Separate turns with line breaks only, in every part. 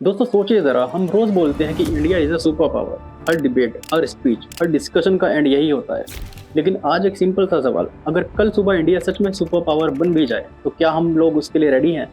दोस्तों सोचिए ज़रा, हम रोज़ बोलते हैं कि India is a super power. Her debate, her speech, her discussion का एंड यही होता है। लेकिन आज एक सिंपल सा सवाल, अगर कल सुबह इंडिया सच में सुपर पावर बन भी जाए तो क्या हम लोग उसके लिए रेडी हैं?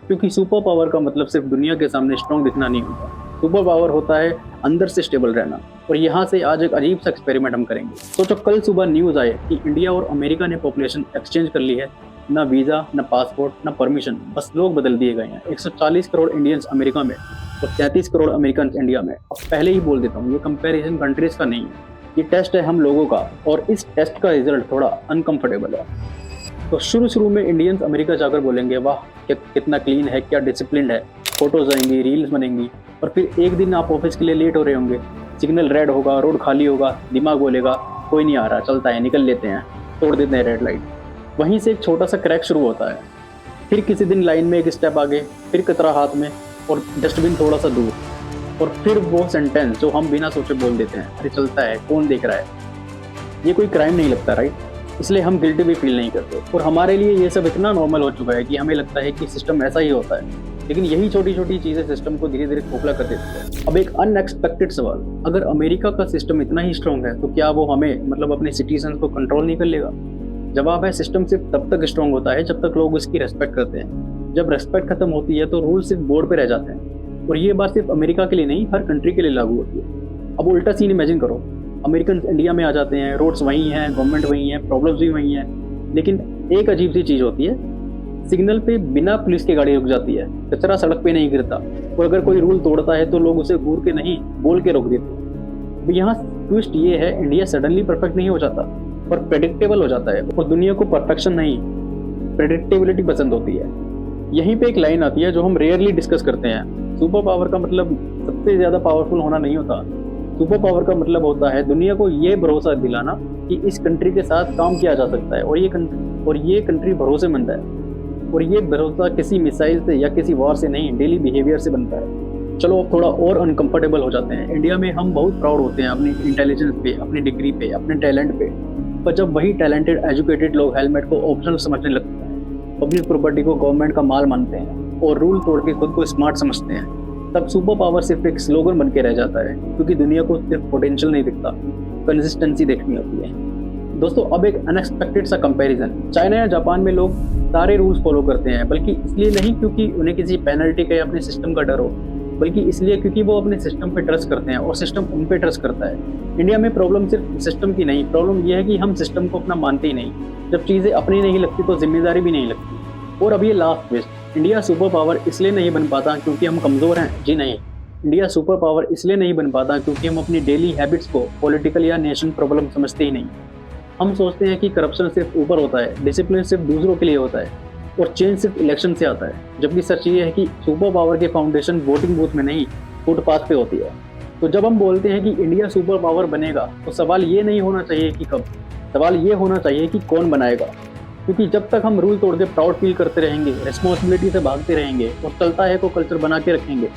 क्योंकि सुपर पावर का मतलब सिर्फ दुनिया के सामने स्ट्रॉन्ग दिखना नहीं होता। सुपर पावर होता है अंदर से स्टेबल रहना। और यहाँ से आज एक अजीब सा एक्सपेरिमेंट हम करेंगे। सोचो कल सुबह न्यूज़ आए कि इंडिया और अमेरिका ने पॉपुलेशन एक्सचेंज कर ली है। ना वीज़ा, ना पासपोर्ट, ना परमिशन, बस लोग बदल दिए गए हैं। 140 करोड़ इंडियंस अमेरिका में और 33 करोड़ अमेरिकन इंडिया में। अब पहले ही बोल देता हूँ, ये कंपैरिजन कंट्रीज का नहीं है, ये टेस्ट है हम लोगों का। और इस टेस्ट का रिजल्ट थोड़ा अनकंफर्टेबल है। तो शुरू में इंडियंस अमेरिका जाकर बोलेंगे, वाह कितना क्लीन है, क्या डिसिप्लिन है, फोटोज आएंगी, रील्स बनेंगी। और फिर एक दिन आप ऑफिस के लिए लेट हो रहे होंगे, सिग्नल रेड होगा, रोड खाली होगा, दिमाग बोलेगा कोई नहीं आ रहा, चलता है, निकल लेते हैं, तोड़ देते हैं रेड लाइट। वहीं से एक छोटा सा क्रैक शुरू होता है। फिर किसी दिन लाइन में एक स्टेप आगे, फिर कतरा हाथ में और डस्टबिन थोड़ा सा दूर। और फिर वो सेंटेंस जो हम बिना सोचे बोल देते हैं, अरे चलता है, कौन देख रहा है। ये कोई क्राइम नहीं लगता, राइट? इसलिए हम गिल्टी भी फील नहीं करते। और हमारे लिए ये सब इतना नॉर्मल हो चुका है कि हमें लगता है कि सिस्टम ऐसा ही होता है। लेकिन यही छोटी छोटी चीज़ें सिस्टम को धीरे धीरे खोखला कर देती है। अब एक अनएक्सपेक्टेड सवाल, अगर अमेरिका का सिस्टम इतना ही स्ट्रॉन्ग है तो क्या वो हमें, मतलब अपने सिटीजन को कंट्रोल नहीं कर लेगा? जवाब है, सिस्टम सिर्फ तब तक स्ट्रॉन्ग होता है जब तक लोग उसकी रेस्पेक्ट करते हैं। जब रेस्पेक्ट खत्म होती है तो रूल सिर्फ बोर्ड पे रह जाते हैं। और ये बात सिर्फ अमेरिका के लिए नहीं, हर कंट्री के लिए लागू होती है। अब उल्टा सीन इमेजिन करो, अमेरिकन इंडिया में आ जाते हैं, रोड्स वहीं हैं, गवर्नमेंट वहीं है, प्रॉब्लम्स भी वहीं हैं। लेकिन एक अजीब सी चीज़ होती है, सिग्नल पे बिना पुलिस की गाड़ी रुक जाती है, कचरा सड़क पे नहीं गिरता। और अगर कोई रूल तोड़ता है तो लोग उसे घूर के नहीं, बोल के रोक देते। यहाँ ट्विस्ट ये है, इंडिया सडनली परफेक्ट नहीं हो जाता पर प्रेडिक्टेबल हो जाता है। और दुनिया को परफेक्शन नहीं, प्रेडिक्टेबिलिटी पसंद होती है। यहीं पे एक लाइन आती है जो हम रेयरली डिस्कस करते हैं। सुपर पावर का मतलब सबसे ज़्यादा पावरफुल होना नहीं होता। सुपर पावर का मतलब होता है दुनिया को ये भरोसा दिलाना कि इस कंट्री के साथ काम किया जा सकता है और ये कंट्री भरोसेमंद है। और ये भरोसा किसी मिसाइल से या किसी वॉर से नहीं, डेली बिहेवियर से बनता है। चलो अब थोड़ा और अनकंफर्टेबल हो जाते हैं। इंडिया में हम बहुत प्राउड होते हैं अपनी इंटेलिजेंस पे, अपनी डिग्री पे, अपने टैलेंट पे। पर जब वही टैलेंटेड एजुकेटेड लोग हेलमेट को ऑप्शनल समझने लगते हैं, पब्लिक प्रॉपर्टी को गवर्नमेंट का माल मानते हैं और रूल तोड़ के खुद को स्मार्ट समझते हैं, तब सुपर पावर सिर्फ एक स्लोगन बन के रह जाता है। क्योंकि दुनिया को सिर्फ पोटेंशियल नहीं दिखता, कंसिस्टेंसी देखनी होती है। दोस्तों अब एक अनएक्सपेक्टेड सा कंपैरिजन, चाइना या जापान में लोग सारे रूल्स फॉलो करते हैं, बल्कि इसलिए नहीं क्योंकि उन्हें किसी पेनल्टी का या अपने सिस्टम का डर हो, बल्कि इसलिए क्योंकि वो अपने सिस्टम पे ट्रस्ट करते हैं और सिस्टम उन पे ट्रस्ट करता है। इंडिया में प्रॉब्लम सिर्फ सिस्टम की नहीं, प्रॉब्लम ये है कि हम सिस्टम को अपना मानते ही नहीं। जब चीज़ें अपनी नहीं लगती तो जिम्मेदारी भी नहीं लगती। और अब ये last twist, India super power इसलिए नहीं बन पाता क्योंकि हम कमज़ोर हैं, जी नहीं। इंडिया सुपर पावर इसलिए नहीं बन पाता क्योंकि हम अपनी डेली हैबिट्स को पॉलिटिकल या नेशन प्रॉब्लम समझते ही नहीं। हम सोचते हैं कि करप्शन सिर्फ ऊपर होता है, डिसिप्लिन सिर्फ दूसरों के लिए होता है और चेंज सिर्फ इलेक्शन से आता है। जबकि सच ये है कि सुपर पावर के फाउंडेशन वोटिंग बूथ में नहीं, फुटपाथ पे होती है। तो जब हम बोलते हैं कि इंडिया सुपर पावर बनेगा तो सवाल ये नहीं होना चाहिए कि कब, सवाल ये होना चाहिए कि कौन बनाएगा। क्योंकि जब तक हम रूल तोड़ के प्राउड फील करते रहेंगे, रिस्पॉन्सिबिलिटी से भागते रहेंगे और चलता है को कल्चर बना के रखेंगे,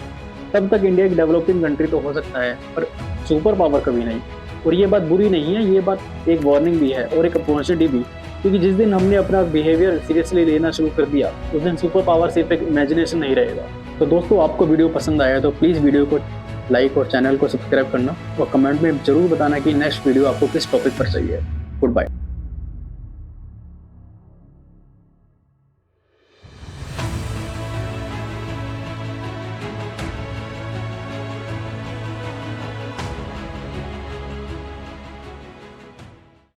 तब तक इंडिया एक डेवलपिंग कंट्री तो हो सकता है पर सुपर पावर कभी नहीं। और ये बात बुरी नहीं है, ये बात एक वार्निंग भी है और एक अपॉर्चुनिटी भी। क्योंकि जिस दिन हमने अपना बिहेवियर सीरियसली लेना शुरू कर दिया, उस दिन सुपर पावर सिर्फ एक इमेजिनेशन नहीं रहेगा। तो दोस्तों आपको वीडियो पसंद आया तो प्लीज़ वीडियो को लाइक और चैनल को सब्सक्राइब करना और कमेंट में जरूर बताना कि नेक्स्ट वीडियो आपको किस टॉपिक पर चाहिए। Good bye.